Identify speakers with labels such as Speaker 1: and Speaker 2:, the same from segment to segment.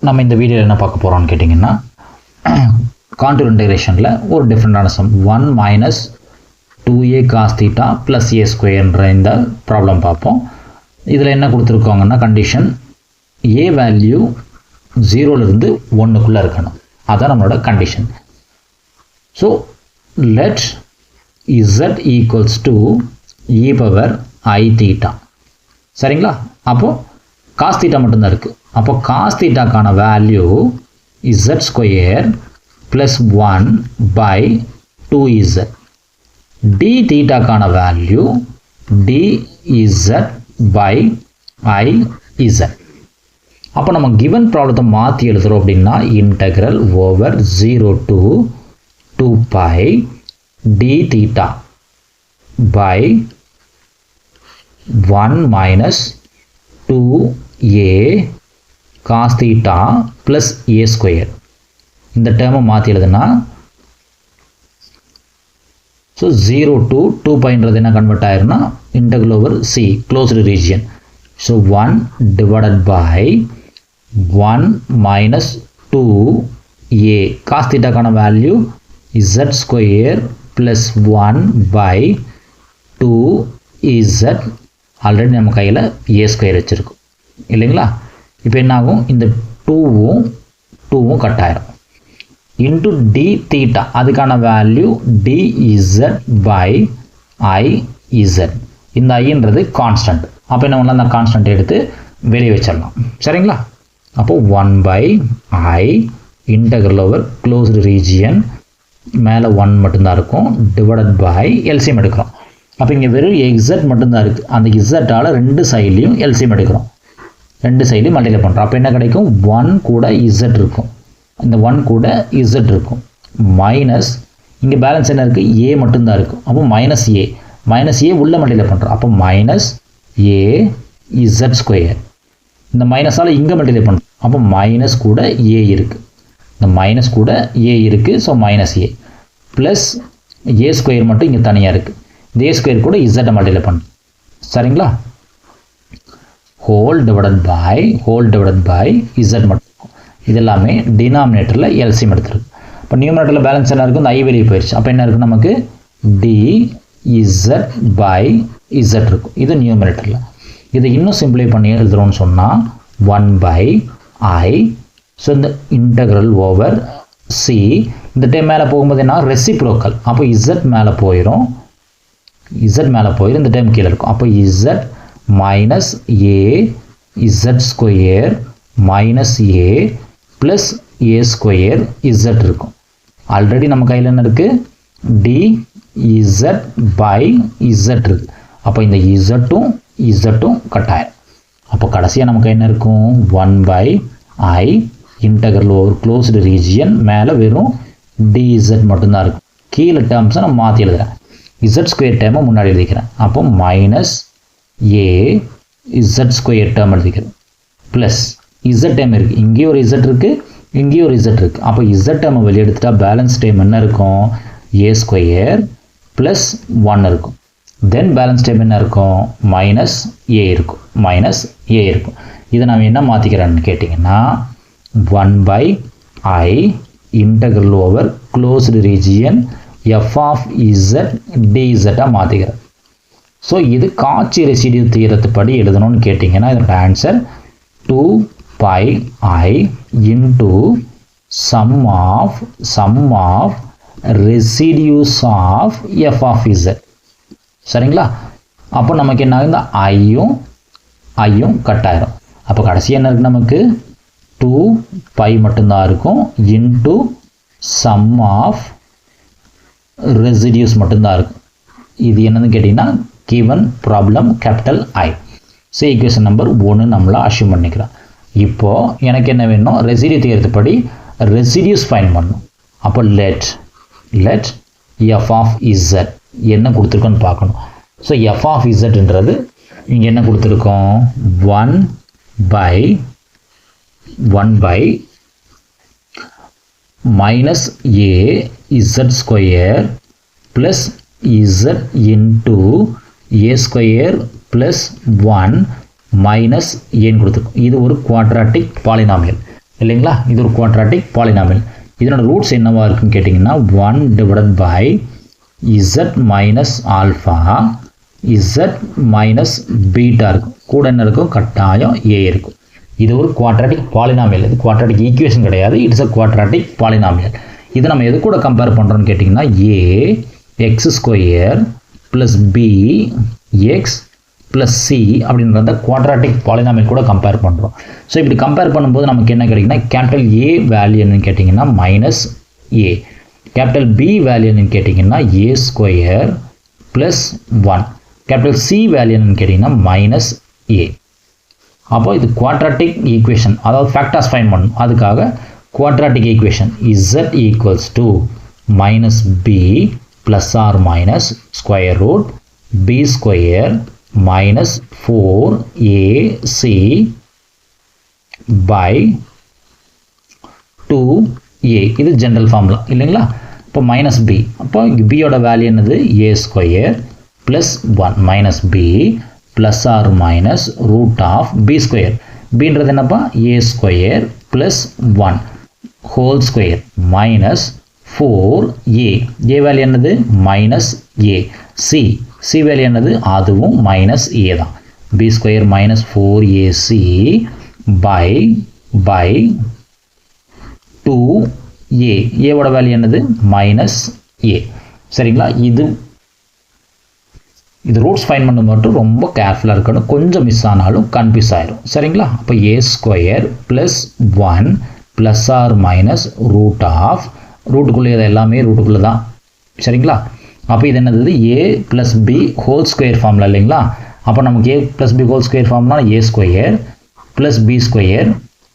Speaker 1: நம்ம இந்த வீடியோவில் என்ன பார்க்க போகிறோம்னு கேட்டிங்கன்னா கான்டூர் இன்டெகிரேஷனில் ஒரு டிஃப்ரெண்டான sum 1 minus 2a cos theta plus a ஸ்கொயர்ன்ற இந்த ப்ராப்ளம் பார்ப்போம். இதில் என்ன கொடுத்துருக்காங்கன்னா கண்டிஷன் ஏ வேல்யூ 0லேருந்து 1க்குள்ளே இருக்கணும், அதுதான் நம்மளோட condition. So let z equals to e power I theta. சரிங்களா? அப்போது காஸ் தீட்டா மட்டும்தான் இருக்குது. அப்போ காஸ் தீட்டாக்கான value z square plus 1 by 2z. d தீட்டாக்கான வேல்யூ dz பை iz. அப்போ நம்ம கிவன் ப்ராப்ளத்தை மாற்றி எழுதுகிறோம் அப்படின்னா integral over 0 to 2 pi d theta by 1 minus 2a cos theta plus a square. இந்த டேர்மை மாற்றி எழுதுனா ஸோ 0 to 2 பைன்றது என்ன கன்வெர்ட் ஆயிரும்னா integral over c closed region. So 1 divided by 1 minus 2a cos தீட்டாக்கான value z square plus 1 by 2z. Already நம்ம கையில் ஏ ஸ்கொயர் வச்சுருக்கோம் இல்லைங்களா? இப்போ என்ன ஆகும், இந்த 2வும் கட் ஆயிரும். இன்ட்டு டி தீட்டா அதுக்கான வேல்யூ dz பை iz. இந்த ஐன்றது கான்ஸ்டன்ட். அப்போ என்ன பண்ணலாம், அந்த கான்ஸ்டன்ட் எடுத்து வெளியே வச்சிடலாம். சரிங்களா? அப்போ 1 by I integral over closed region மேலே 1 மட்டும்தான் இருக்கும் டிவைடட் பை எல்சிஎம் எடுக்கிறோம். அப்போ இங்கே வெறும் எக்ஸட் மட்டும்தான் இருக்குது. அந்த இசட்டால் ரெண்டு சைட்லையும் எல்சிஎம் எடுக்கிறோம், ரெண்டு சைட்லையும் மல்டிப்ளை பண்ணுறோம். அப்போ என்ன கிடைக்கும், 1 கூட இசட் இருக்கும், இந்த 1 கூட இசட் இருக்கும், மைனஸ் இங்கே பேலன்ஸ் என்ன இருக்குது, ஏ மட்டும்தான் இருக்கும். அப்போ மைனஸ் ஏ உள்ள மல்டிப்ளை பண்ணுறோம். அப்போ மைனஸ் ஏ இசட் ஸ்கொயர். இந்த மைனஸால் இங்கே மல்டிப்ளை பண்ணுறோம். அப்போ மைனஸ் கூட ஏ இருக்குது, இந்த மைனஸ் கூட ஏ இருக்குது. So minus A plus a square மட்டும் இங்கே தனியாக இருக்குது. இந்த ஏ ஸ்கொயர் கூட இசட்டை மல்டிப்ளை பண்ணும். சரிங்களா? ஹோல் டிவைடட் பை இசட் மட்டும் இருக்கும். இது எல்லாமே டினாமினேட்டரில் எல்சிஎம் எடுத்துருக்கு. இப்போ நியூமரேட்டரில் பேலன்ஸ் என்ன இருக்குது, இந்த ஐ வெளியே போயிடுச்சு. அப்போ என்ன இருக்குது, நமக்கு dz பை இசட் இருக்கும். இது நியூமரேட்டரில். இதை இன்னும் சிம்பிளை பண்ணி எழுதுகிறோம்னு சொன்னால் 1 பை I. ஸோ இந்த இன்டெக்ரல் ஓவர் சி. இந்த டைம் மேலே போகும்போது என்ன, ரெசிப்ரோக்கல். அப்போ இசட் மேலே போயிடும், இந்த டைம் கீழே இருக்கும். அப்போ z minus a z square minus A plus a square Z இருக்கும். ஆல்ரெடி நம்ம கையில் என்ன இருக்குது, dz பை இசட் இருக்குது. அப்போ இந்த இசட்டும் கட் ஆயிடும். அப்போ கடைசியாக நமக்கு என்ன இருக்கும், 1 by I integral over closed region மேலே வெறும் dz மட்டும்தான் இருக்கும். கீழே டேர்ம்ஸை நான் மாற்றி எழுதுகிறேன், இசட் ஸ்கொயர் டேர்மை முன்னாடி எழுதிக்கிறேன். அப்போ minus a z square term எழுதிக்கிறேன் ப்ளஸ் இசட் டேர்ம் இருக்குது, இங்கேயும் ஒரு இசட் இருக்குது, இங்கேயும் ஒரு இசட் இருக்குது. அப்போ இசட் டேர்மை வெளியே எடுத்துட்டா பேலன்ஸ் டேர்ம் என்ன இருக்கும், ஏ ஸ்கொயர் ப்ளஸ் 1 இருக்கும். தென் பேலன்ஸ் டேர்ம் என்ன இருக்கும், மைனஸ் ஏ இருக்கும். இதை நான் என்ன மாற்றிக்கிறேன்னு கேட்டிங்கன்னா 1 by I integral over closed region f of z dz மாற்றிக்கிறேன். ஸோ இது காட்சி ரெசிடியூ தியரத்துப்படி எழுதணும்னு கேட்டிங்கன்னா இதோட answer 2 pi I into sum of residues of f of z. சரிங்களா? அப்போ நமக்கு என்ன ஆகும், இந்த ஐயும் கட் ஆயிரும். அப்போ கடைசி என்ன இருக்குது, நமக்கு 2 பை மட்டும்தான் இருக்கும் இன்டு சம் ஆஃப் ரெசிடியூஸ் மட்டும்தான் இருக்கும். இது என்னன்னு கேட்டிங்கன்னா given problem capital I. So equation number 1 நம்மளை அஷ்யூம் பண்ணிக்கிறோம். இப்போது எனக்கு என்ன வேணும், ரெசிடியூ தியரத்துப்படி ரெசிடியூஸ் ஃபைண்ட் பண்ணணும். அப்போ லெட் f of z என்ன கொடுத்துருக்கோன்னு பார்க்கணும். ஸோ f of zன்றது இங்கே என்ன கொடுத்துருக்கோம், 1 by minus a z square plus z into a square plus 1 minus n கொடுத்துருக்கோம். இது ஒரு குவாட்ராட்டிக் பாலினாமியல். இல்லைங்களா? இது ஒரு குவாட்ராட்டிக் பாலினாமியல். இதனோட ரூட்ஸ் என்னவா இருக்குன்னு கேட்டிங்கன்னா 1 divided by z minus alpha z minus beta இருக்கும். கூட என்ன இருக்கும்? கட்டாயம் a இருக்கும். இது ஒரு குவாட்ராட்டிக் பாலினாமியல். இது குவாட்ராட்டிக் ஈக்குவேஷன் கிடையாது. It's a quadratic polynomial. இது நம்ம எது கூட கம்பேர் பண்ணுறோம்னு கேட்டிங்கன்னா a x square plus b x plus c அப்படின்றத குவாட்ராட்டிக் பாலினாமியல் கூட கம்பேர் பண்ணுறோம். ஸோ இப்படி கம்பேர் பண்ணும்போது நமக்கு என்ன கிடைக்குன்னா கேபிட்டல் ஏ வேல்யூ என்னன்னு கேட்டிங்கன்னா minus a, capital b value என்னன்னு கேட்டிங்கன்னா a square plus 1, capital C value என்னன்னு கேட்டிங்கன்னா மைனஸ் ஏ. அப்போ இது குவாட்ராட்டிக் ஈக்குவேஷன், அதாவது ஃபேக்டர்ஸ் ஃபைண்ட் பண்ணணும். அதுக்காக quadratic equation z equals to minus b plus or minus square root b square minus 4ac by 2a. இது ஜெனரல் ஃபார்முலா இல்லைங்களா? இப்போ மைனஸ் பி, அப்போ பியோட வேல்யூ என்னது? a square plus 1 minus b plus or minus root of b square. பின்றது என்னப்பா? a square plus 1 whole square minus 4a. a value என்னது? Minus a. c value என்னது? அதுவும் மைனஸ் a தான். b square minus 4ac by 2a. a ஓட value என்னது? Minus a. சரிங்களா? இது ரூட்ஸ் ஃபைண்ட் பண்ண மட்டும் ரொம்ப கேர்ஃபுல்லாக இருக்கணும். கொஞ்சம் மிஸ் ஆனாலும் கன்ஃபியூஸ் ஆயிரும். சரிங்களா? அப்போ a square plus 1 plus or minus root of, ரூட்டுக்குள்ளே இது எல்லாமே ரூட்டுக்குள்ளே தான். சரிங்களா? அப்போ இது என்னது? a plus b whole square formula இல்லைங்களா? அப்போ நமக்கு a plus b whole square formula a square plus b square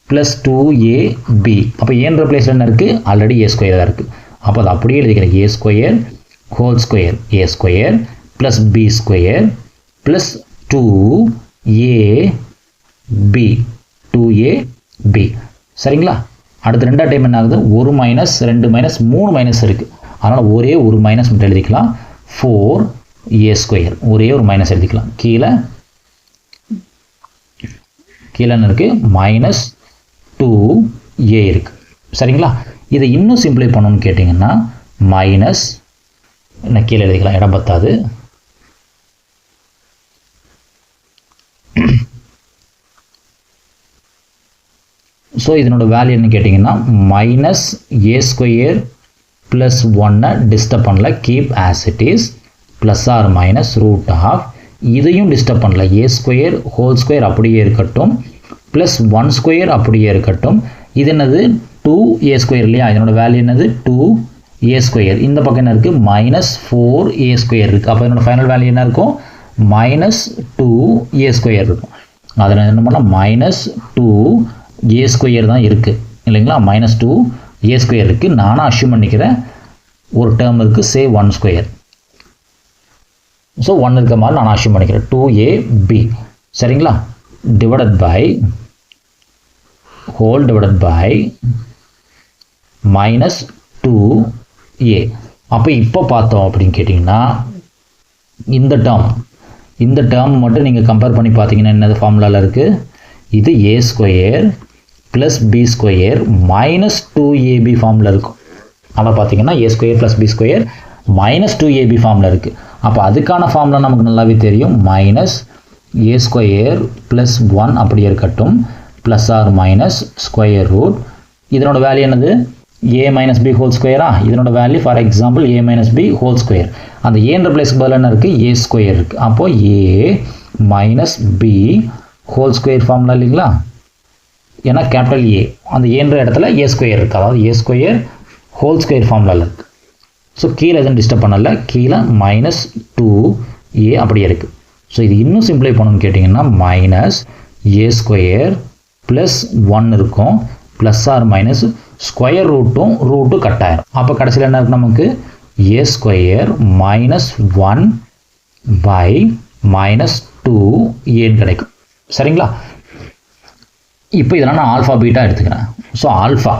Speaker 1: plus 2ab. அப்போ ஏன்ற பிளேஸில் என்ன இருக்குது? ஆல்ரெடி a ஸ்கொயர் தான் இருக்குது. அப்போ அது அப்படியே எழுதிக்கிறேன். a square whole square a square plus b square plus 2ab. சரிங்களா? அடுத்து ரெண்டாவது டைம் என்ன ஆகுது? ஒரு மைனஸ் 2 மைனஸ் 3 மைனஸ் இருக்குது. அதனால் ஒரே ஒரு மைனஸ் மட்டும் எழுதிக்கலாம். 4a ஸ்கொயர் ஒரே ஒரு மைனஸ் எழுதிக்கலாம். கீழே என்ன இருக்குது? மைனஸ் 2a இருக்குது. சரிங்களா? இதை இன்னும் சிம்பிளை பண்ணணும்னு கேட்டிங்கன்னா மைனஸ் என்ன கீழே எழுதிக்கலாம், இடம் பத்தாது. ஸோ இதனோட வேல்யூ என்ன கேட்டிங்கன்னா minus a square plus 1 disturb பண்ணல, keep as it is, plus or minus root of, இதையும் டிஸ்டர்ப் பண்ணல, ஏ ஸ்கொயர் ஹோல் ஸ்கொயர் அப்படியே இருக்கட்டும், ப்ளஸ் 1 ஸ்கொயர் அப்படியே இருக்கட்டும். இது என்னது? 2a ஸ்கொயர் இல்லையா? இதனோட வேல்யூ என்னது? 2a square. இந்த பக்கம் என்ன இருக்குது? மைனஸ் 4a ஸ்கொயர் இருக்குது. அப்போ இதனோட ஃபைனல் வேல்யூ என்ன இருக்கும்? மைனஸ் 2a ஸ்கொயர் இருக்கும். அதில் என்ன பண்ணலாம்? மைனஸ் 2a ஸ்கொயர் தான் இருக்குது இல்லைங்களா? மைனஸ் 2a ஸ்கொயர் இருக்குது. நானும் அஷ்யூம் பண்ணிக்கிறேன் ஒரு டேர்ம் இருக்குது, சே 1 ஸ்கொயர். ஸோ 1 இருக்க மாதிரி நான் அஷ்யூம் பண்ணிக்கிறேன். 2ab சரிங்களா? Divided by whole divided by minus 2a. அப்போ இப்போ பார்த்தோம் அப்படின்னு கேட்டிங்கன்னா இந்த டேர்ம் மட்டும் நீங்கள் கம்பேர் பண்ணி பார்த்தீங்கன்னா என்னது ஃபார்முலாவில் இருக்குது? இது a square plus b square minus 2ab ஃபார்மில் இருக்கும். ஆனால் பார்த்தீங்கன்னா a square plus b square minus 2ab ஃபார்மில் இருக்குது. அப்போ அதுக்கான ஃபார்முலா நமக்கு நல்லாவே தெரியும். மைனஸ் a ஸ்கொயர் ப்ளஸ் 1 அப்படியே இருக்கட்டும், plus or minus square root. இதனோட வேல்யூ என்னது? a மைனஸ் பி ஹோல் ஸ்கொயரா? இதனோட value for example a minus B whole square. அந்த ஏன்ற பிளேஸ்க்கு பதில் என்ன இருக்குது? a ஸ்கொயர் இருக்குது. அப்போது a minus B whole square formula இல்லைங்களா? ஏன்னா கேபிட்டல் ஏ அந்த ஏன்ற இடத்துல a ஸ்கொயர் இருக்குது, அதாவது a ஸ்கொயர் ஹோல் ஸ்கொயர் ஃபார்முலாவில் இருக்குது. ஸோ கீழே எதுவும் டிஸ்டர்ப் பண்ணலை, கீழே மைனஸ் 2a அப்படியே இருக்குது. ஸோ இது இன்னும் சிம்பிளை பண்ணணும்னு கேட்டிங்கன்னா மைனஸ் a ஸ்கொயர் ப்ளஸ் 1 இருக்கும், ப்ளஸ் ஆர் மைனஸ் ஸ்கொயர் ரூட்டும் கட் ஆயிரும். அப்போ கடைசியில் என்ன இருக்குது நமக்கு? a square minus 1 by minus 2aன்னு கிடைக்கும். சரிங்களா? இப்போ இதெல்லாம் நான் ஆல்ஃபா பீட்டா எடுத்துக்கிறேன். ஸோ ஆல்ஃபா,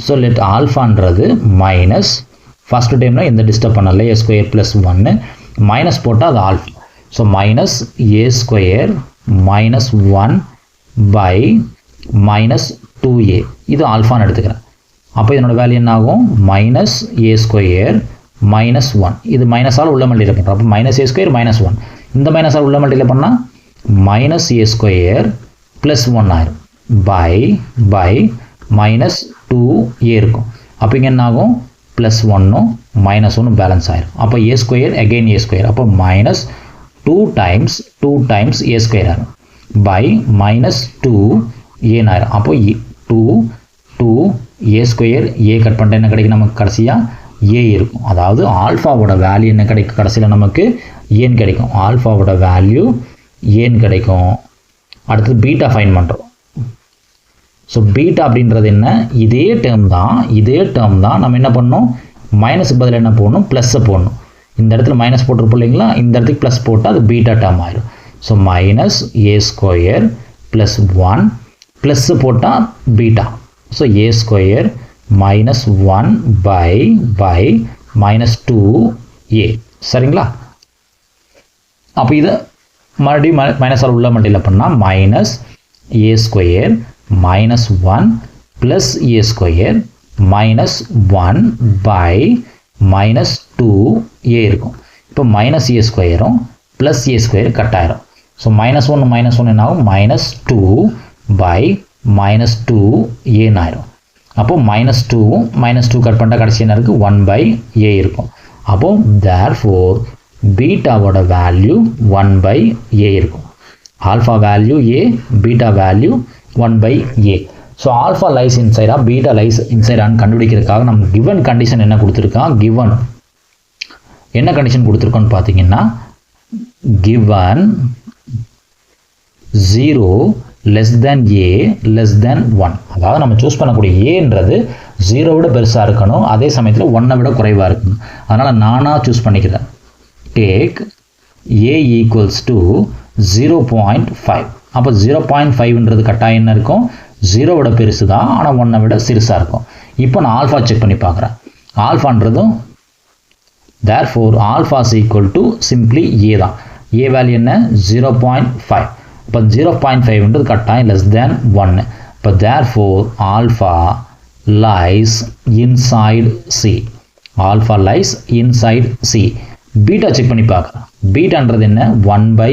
Speaker 1: ஸோ லெட் ஆல்ஃபான்றது மைனஸ், ஃபஸ்ட்டு டைமில் எந்த டிஸ்டர்ப் பண்ணல, a ஸ்கொயர் ப்ளஸ் 1 மைனஸ் போட்டால் அது alpha. So minus a square minus 1 by minus 2a. இது ஆல்ஃபான்னு எடுத்துக்கிறேன். அப்போ இதனோட வேல்யூ என்ன ஆகும்? minus a square minus 1. இது மைனஸால் உள்ள மல்டிப்ளை பண்ணுறோம். அப்போ minus a square minus 1. இந்த மைனஸால் உள்ள மல்டிப்ளை பண்ணால் minus a square plus 1 ஆயிரும். by minus 2a இருக்கும். அப்போ இங்கே என்ன ஆகும்? plus 1 minus 1 பேலன்ஸ் ஆயிரும். அப்போ a square again a square. அப்போ minus 2 times a square ஆகும். by minus 2a ஆயிரும். அப்போ 2 a square a கட் பண்ணிட்டு என்ன கிடைக்கும் நமக்கு? கடைசியாக a இருக்கும். அதாவது ஆல்ஃபாவோட வேல்யூ என்ன கிடைக்கும்? கடைசியில் நமக்கு ஏன்னு கிடைக்கும். ஆல்ஃபாவோட வேல்யூ ஏன்னு கிடைக்கும். அடுத்து பீட்டா ஃபைன் பண்ணுறோம். ஸோ பீட்டா அப்படின்றது என்ன? இதே டேர்ம் தான் நம்ம என்ன பண்ணணும்? மைனஸுக்கு பதில் என்ன போடணும்? ப்ளஸ்ஸை போடணும். இந்த இடத்துல மைனஸ் போட்டிருப்போம் இல்லைங்களா? இந்த இடத்துக்கு ப்ளஸ் போட்டால் அது பீட்டா டேர்ம் ஆயிடும். So minus a square plus 1 plus போட்டால் beta. So a square minus 1 by minus 2a. சரிங்களா? அப்போ இதை மறுபடியும் மைனஸால் உள்ள மல்டிப்ளை பண்ணால் minus a square minus 1 plus a square minus 1 by minus 2a இருக்கும். இப்போ minus a squareம் plus a square cut ஆயிரும். ஸோ minus 1 என்ன ஆகும்? minus 2 by minus 2a ஆயிரும். அப்போ minus 2 கட் பண்ணிட்டா கடைசி என்ன இருக்குது? 1 by a இருக்கும். அப்போ therefore பீட்டாவோட வேல்யூ 1 by a இருக்கும். Alpha value a, beta value 1 by a. So alpha lies இன்சைடா பீட்டா லைஸ் இன்சைடான்னு கண்டுபிடிக்கிறதுக்காக நம்ம கிவன் கண்டிஷன் என்ன கொடுத்துருக்கான்? கிவன் என்ன கண்டிஷன் கொடுத்துருக்கோன்னு பார்த்தீங்கன்னா, given 0 less than a less than 1. அதாவது நம்ம சூஸ் பண்ணக்கூடிய ஏன்றது 0 விட பெருசாக இருக்கணும், அதே சமயத்தில் 1 விட குறைவாக இருக்கணும். அதனால் நானாக சூஸ் பண்ணிக்கிறேன். Take a equals to 0.5. அப்போ 0.5ன்றது கட்டாயம் என்ன இருக்கும்? 0 விட பெருசு தான், ஆனால் 1 விட சிறுசாக இருக்கும். இப்போ நான் ஆல்ஃபா செக் பண்ணி பார்க்குறேன். ஆல்ஃபான்றதும் therefore alpha is equal to simply a தான். a வேல்யூ என்ன? 0.5. இப்போ 0.5ன்றது கட்டாயம் less than 1. இப்போ therefore alpha lies inside C. alpha lies inside C. Beta check பண்ணி பார்க்குறேன். பீட்டான்றது என்ன? 1 by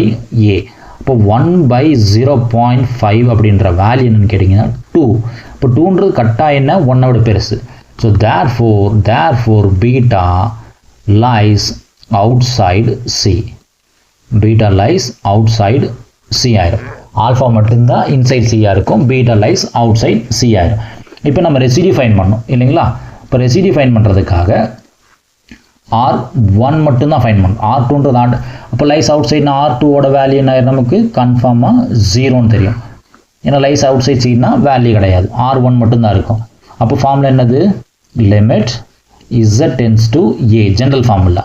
Speaker 1: a. இப்போ 1 by 0.5 அப்படின்ற வேல்யூ என்னன்னு கேட்டிங்கன்னா 2. இப்போ 2ன்றது கட்டாயம் என்ன? 1 விட பெருசு. So therefore beta lies outside C. beta lies outside C ஆயிரும். ஆல்ஃபா மட்டும்தான் இன்சைட் C இருக்கும், பீட்டா லைஸ் அவுட்சைட் C ஆயிரும். இப்போ நம்ம ரெசிடியூ ஃபைன் பண்ணணும் இல்லைங்களா? இப்போ ரெசிடியூ ஃபைன் பண்ணுறதுக்காக R1 மட்டும்தான் ஃபைன் பண்ணணும். R2ன்றது அப்போ லைஸ் அவுட் சைட்னா R2ஓட வேல்யூ என்ன ஆயிரும்? நமக்கு கன்ஃபார்மாக 0ன்னு தெரியும். ஏன்னா லைஸ் அவுட் சைட் சீட்னா வேல்யூ கிடையாது, R1 மட்டும்தான் இருக்கும். அப்போ ஃபார்முலா என்னது? Limit z tends to a, general formula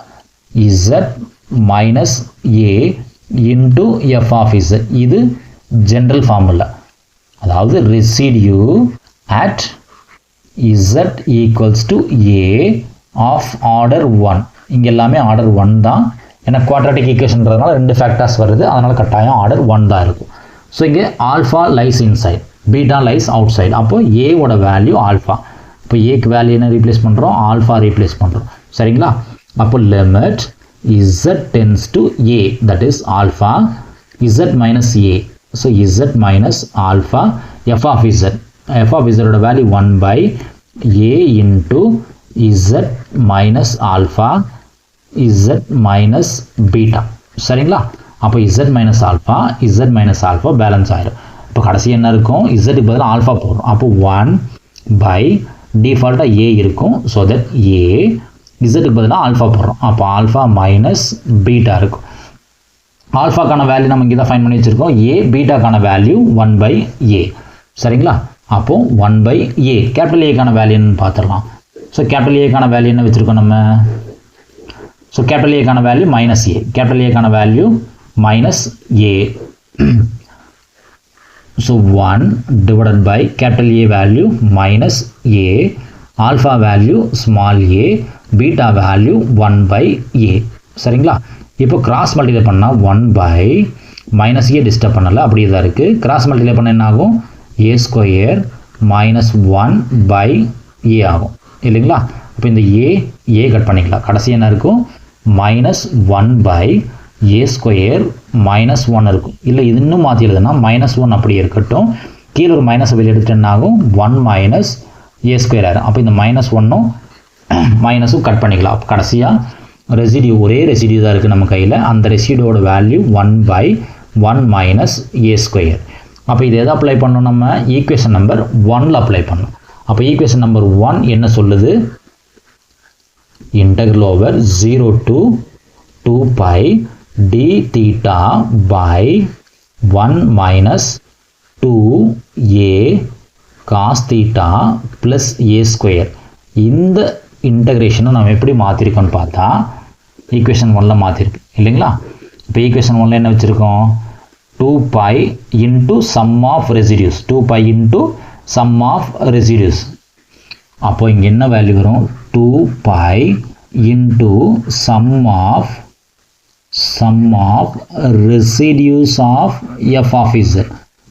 Speaker 1: z minus a into f of z. இது ஜென்ரல் ஃபார்முலா. அதாவது residue at z equals to a of order 1. இங்கே எல்லாமே ஆர்டர் 1 தான். ஏன்னா குவாட்ராட்டிக் ஈக்குவேஷன்றதுனால 2 ஃபேக்டர்ஸ் வருது, அதனால் கட்டாயம் ஆர்டர் 1 தான் இருக்கும். ஸோ இங்கே alpha lies inside, beta lies outside. அப்போ ஏவோட வேல்யூ ஆல்ஃபா. இப்போ ஏக்கு வேல்யூ என்ன ரீப்ளேஸ் பண்ணுறோம்? ஆல்ஃபா ரீப்ளேஸ் பண்ணுறோம். சரிங்களா? அப்போ limit z tends to a, that is alpha, z minus a. So z minus alpha f of z. f of z ஓட value 1 by a into z minus alpha z minus beta. சரிங்களா? அப்போ z minus alpha balance ஆயிரும். இப்போ கடைசி என்ன இருக்கும்? z க்கு பதிலாக ஆல்ஃபா போடுறோம். அப்போ 1 by டிஃபால்ட்டாக a இருக்கும். ஸோ தட் a z க்கு பதிலாக ஆல்ஃபா போடுறோம். அப்போ ஆல்ஃபா மைனஸ் பீட்டா இருக்கும். ஆல்ஃபாக்கான வேல்யூ நம்ம இங்கே தான் ஃபைன் பண்ணி வச்சுருக்கோம். a பீட்டாக்கான வேல்யூ 1 by a. சரிங்களா? அப்போ 1 by a. கேபிட்டல் ஏக்கான வேல்யூன்னு பார்த்துடலாம். ஸோ கேபிட்டல் ஏக்கான வேல்யூ என்ன வச்சுருக்கோம் நம்ம? ஸோ கேபிட்டல் ஏக்கான வேல்யூ மைனஸ் a. கேபிட்டல் ஏக்கான value minus a. So 1 divided by capital A value minus a, alpha value small a, beta value 1 by a. சரிங்களா? இப்போ கிராஸ் மல்டிப்ளை பண்ணால் 1 by மைனஸ் a டிஸ்டர்ப் பண்ணலை, அப்படியே தான் இருக்குது. Cross multiply பண்ண என்ன ஆகும்? ஏ ஸ்கொயர் மைனஸ் 1 பை ஏ ஆகும் இல்லைங்களா. அப்போ இந்த ஏ கட் பண்ணிக்கலாம். கடைசி என்ன இருக்கும், minus 1 by A square minus 1 இருக்கும். இல்லை இது இன்னும் மாற்றி எழுதுனா -1 அப்படி இருக்கட்டும், கீழே ஒரு மைனஸை வெளியே எடுத்துட்டு என்ன ஆகும், 1 மைனஸ் ஏ ஸ்கொயர் ஆயிரும். அப்போ இந்த -1ம் மைனஸும் கட் பண்ணிக்கலாம். அப்போ கடைசியாக ரெசிடியூ ஒரே ரெசிடியூ தான் இருக்குது நம்ம கையில். அந்த ரெசிடியூவோட value 1 by 1 minus a square. அப்போ இது எதை அப்ளை பண்ணணும், நம்ம ஈக்குவேஷன் நம்பர் 1ல் அப்ளை பண்ணணும். அப்போ ஈக்குவேஷன் நம்பர் 1 என்ன சொல்லுது, integral over 0 to 2 pi d theta by 1 minus 2a cos theta plus a square. இந்த இன்டகிரேஷனை நம்ம எப்படி மாற்றிருக்கோன்னு பார்த்தா ஈக்குவேஷன் 1ல் மாற்றிருக்கு இல்லைங்களா. இப்போ ஈக்குவேஷன் 1ல் என்ன வச்சுருக்கோம், 2 pi into sum of residues, 2 pi into sum of residues. அப்போ இங்கே என்ன வேல்யூ வரும், 2 pi into sum of residues of f of z.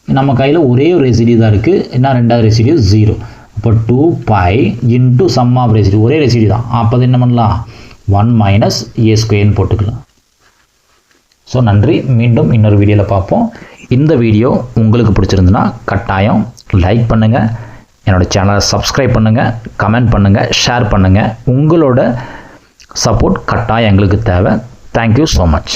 Speaker 1: நம்ம கையில் ஒரே ஒரு ரெசிடியூ தான் இருக்குது, என்ன ரெண்டாவது ரெசிடியூ 0. அப்போ 2 pi into sum of residue, ஒரே ரெசிடியூ தான். அப்போ என்ன பண்ணலாம், 1 மைனஸ் ஏ ஸ்கொயர்னு போட்டுக்கலாம். ஸோ நன்றி, மீண்டும் இன்னொரு வீடியோவில் பார்ப்போம். இந்த வீடியோ உங்களுக்கு பிடிச்சிருந்துன்னா கட்டாயம் லைக் பண்ணுங்கள், என்னோடய சேனலை சப்ஸ்கிரைப் பண்ணுங்கள், கமெண்ட் பண்ணுங்கள், ஷேர் பண்ணுங்கள். உங்களோட சப்போர்ட் கட்டாயம் எங்களுக்கு தேவை. Thank you so much.